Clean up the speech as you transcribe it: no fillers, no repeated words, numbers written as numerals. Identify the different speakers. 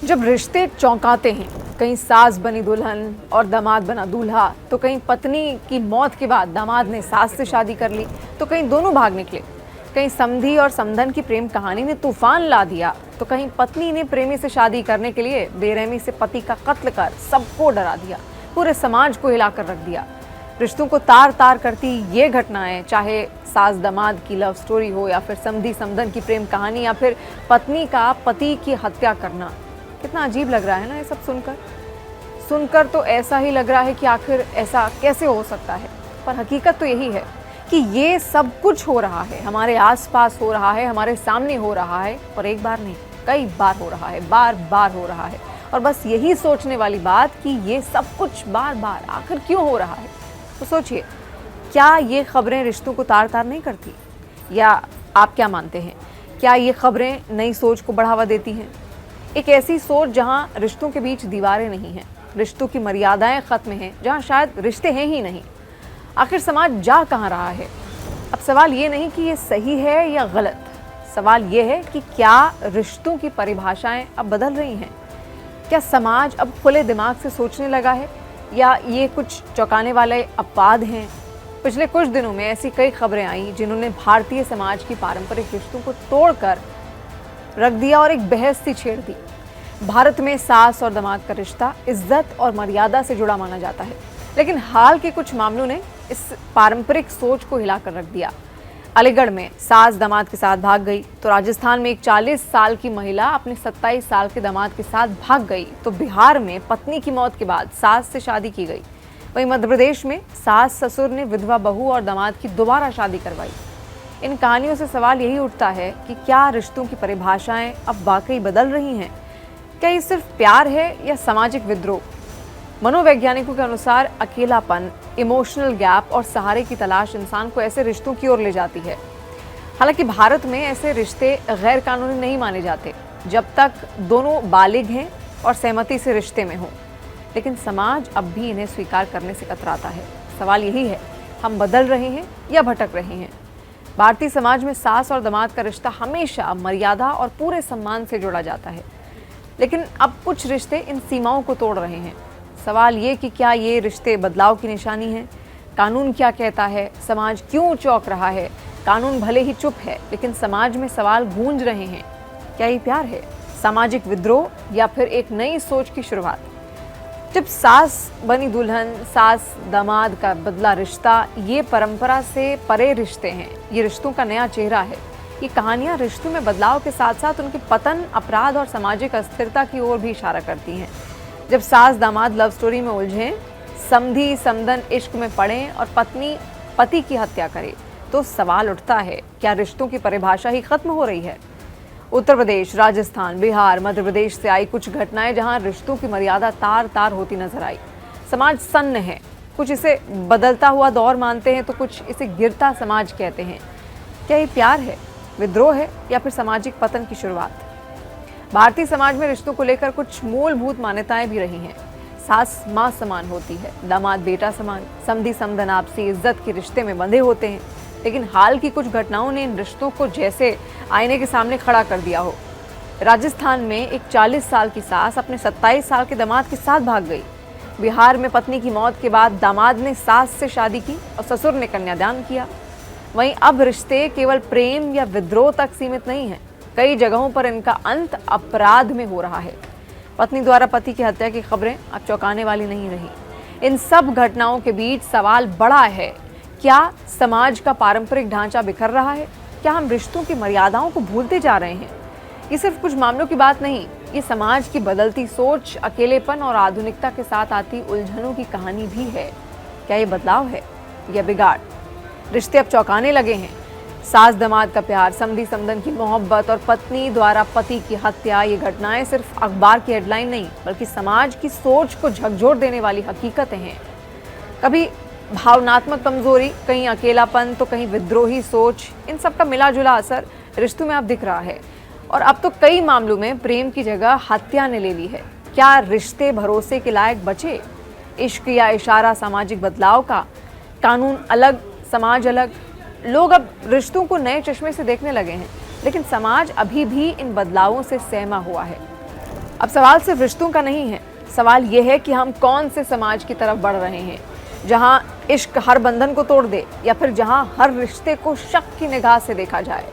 Speaker 1: जब रिश्ते चौंकाते हैं, कहीं सास बनी दुल्हन और दामाद बना दूल्हा, तो कहीं पत्नी की मौत के बाद दामाद ने सास से शादी कर ली, तो कहीं दोनों भाग निकले। कहीं समधी और समधन की प्रेम कहानी ने तूफान ला दिया, तो कहीं पत्नी ने प्रेमी से शादी करने के लिए बेरहमी से पति का कत्ल कर सबको डरा दिया, पूरे समाज को हिलाकर रख दिया। रिश्तों को तार तार करती ये घटनाएं, चाहे सास दामाद की लव स्टोरी हो या फिर समधी समधन की प्रेम कहानी या फिर पत्नी का पति की हत्या करना, कितना अजीब लग रहा है ना ये सब सुनकर तो ऐसा ही लग रहा है कि आखिर ऐसा कैसे हो सकता है। पर हकीकत तो यही है कि ये सब कुछ हो रहा है, हमारे आसपास हो रहा है, हमारे सामने हो रहा है, और एक बार नहीं कई बार हो रहा है, बार बार हो रहा है। और बस यही सोचने वाली बात कि ये सब कुछ बार बार आखिर क्यों हो रहा है। तो सोचिए, क्या ये खबरें रिश्तों को तार तार नहीं करती? या आप क्या मानते हैं, क्या ये खबरें नई सोच को बढ़ावा देती हैं? एक ऐसी सोच जहां रिश्तों के बीच दीवारें नहीं हैं, रिश्तों की मर्यादाएं खत्म हैं, जहां शायद रिश्ते हैं ही नहीं। आखिर समाज जा कहां रहा है? अब सवाल ये नहीं कि ये सही है या गलत, सवाल ये है कि क्या रिश्तों की परिभाषाएं अब बदल रही हैं? क्या समाज अब खुले दिमाग से सोचने लगा है, या ये कुछ चौंकाने वाले अपवाद हैं? पिछले कुछ दिनों में ऐसी कई खबरें आई जिन्होंने भारतीय समाज की पारंपरिक रिश्तों को तोड़कर रख दिया और एक बहस सी छेड़ दी। भारत में सास और दामाद का रिश्ता इज्जत और मर्यादा से जुड़ा माना जाता है, लेकिन हाल के कुछ मामलों ने इस पारंपरिक सोच को हिलाकर रख दिया। अलीगढ़ में सास दामाद के साथ भाग गई, तो राजस्थान में एक 40 साल की महिला अपने 27 साल के दामाद के साथ भाग गई, तो बिहार में पत्नी की मौत के बाद सास से शादी की गई। वहीं मध्य प्रदेश में सास ससुर ने विधवा बहू और दामाद की दोबारा शादी करवाई। इन कहानियों से सवाल यही उठता है कि क्या रिश्तों की परिभाषाएं अब वाकई बदल रही हैं? क्या ये सिर्फ प्यार है या सामाजिक विद्रोह? मनोवैज्ञानिकों के अनुसार अकेलापन, इमोशनल गैप और सहारे की तलाश इंसान को ऐसे रिश्तों की ओर ले जाती है। हालांकि भारत में ऐसे रिश्ते गैर कानूनी नहीं माने जाते जब तक दोनों बालिग हैं और सहमति से रिश्ते में हों, लेकिन समाज अब भी इन्हें स्वीकार करने से कतराता है। सवाल यही है, हम बदल रहे हैं या भटक रहे हैं? भारतीय समाज में सास और दामाद का रिश्ता हमेशा मर्यादा और पूरे सम्मान से जोड़ा जाता है, लेकिन अब कुछ रिश्ते इन सीमाओं को तोड़ रहे हैं। सवाल ये कि क्या ये रिश्ते बदलाव की निशानी हैं? कानून क्या कहता है? समाज क्यों चौंक रहा है? कानून भले ही चुप है, लेकिन समाज में सवाल गूंज रहे हैं। क्या ये प्यार है, सामाजिक विद्रोह, या फिर एक नई सोच की शुरुआत? जब सास बनी दुल्हन, सास दामाद का बदला रिश्ता, ये परंपरा से परे रिश्ते हैं, ये रिश्तों का नया चेहरा है। ये कहानियां रिश्तों में बदलाव के साथ साथ उनके पतन, अपराध और सामाजिक अस्थिरता की ओर भी इशारा करती हैं। जब सास दामाद लव स्टोरी में उलझें, समधी समधन इश्क में पड़ें और पत्नी पति की हत्या करे, तो सवाल उठता है, क्या रिश्तों की परिभाषा ही खत्म हो रही है? उत्तर प्रदेश, राजस्थान, बिहार, मध्य प्रदेश से आई कुछ घटनाएं जहां रिश्तों की मर्यादा तार तार होती नजर आई। समाज सन्न है, कुछ इसे बदलता हुआ दौर मानते हैं, तो कुछ इसे गिरता समाज कहते हैं। क्या ये प्यार है, विद्रोह है, या फिर सामाजिक पतन की शुरुआत? भारतीय समाज में रिश्तों को लेकर कुछ मूलभूत मान्यताएं भी रही हैं। सास माँ समान होती है, दामाद बेटा समान, समधी समधन आपसी इज्जत के रिश्ते में बंधे होते हैं। लेकिन हाल की कुछ घटनाओं ने इन रिश्तों को जैसे आईने के सामने खड़ा कर दिया हो। राजस्थान में एक 40 साल की सास अपने 27 साल के दामाद के साथ भाग गई। बिहार में पत्नी की मौत के बाद दामाद ने सास से शादी की और ससुर ने कन्यादान किया। वहीं अब रिश्ते केवल प्रेम या विद्रोह तक सीमित नहीं हैं, कई जगहों पर इनका अंत अपराध में हो रहा है। पत्नी द्वारा पति की हत्या की खबरें अब चौंकाने वाली नहीं रही। इन सब घटनाओं के बीच सवाल बड़ा है, क्या समाज का पारंपरिक ढांचा बिखर रहा है? क्या हम रिश्तों की मर्यादाओं को भूलते जा रहे हैं? ये सिर्फ कुछ मामलों की बात नहीं, ये समाज की बदलती सोच, अकेलेपन और आधुनिकता के साथ आती उलझनों की कहानी भी है। क्या ये बदलाव है या बिगाड़? रिश्ते अब चौंकाने लगे हैं। सास दामाद का प्यार, समधी समधन की मोहब्बत और पत्नी द्वारा पति की हत्या, ये घटनाएं सिर्फ अखबार की हेडलाइन नहीं, बल्कि समाज की सोच को झकझोर देने वाली हकीकतें हैं। कभी भावनात्मक कमजोरी, कहीं अकेलापन, तो कहीं विद्रोही सोच, इन सब का मिला जुला असर रिश्तों में अब दिख रहा है। और अब तो कई मामलों में प्रेम की जगह हत्या ने ले ली है। क्या रिश्ते भरोसे के लायक बचे? इश्क या इशारा सामाजिक बदलाव का? कानून अलग, समाज अलग। लोग अब रिश्तों को नए चश्मे से देखने लगे हैं, लेकिन समाज अभी भी इन बदलावों से सहमा हुआ है। अब सवाल सिर्फ रिश्तों का नहीं है, सवाल ये है कि हम कौन से समाज की तरफ बढ़ रहे हैं, जहां इश्क हर बंधन को तोड़ दे या फिर जहां हर रिश्ते को शक की निगाह से देखा जाए।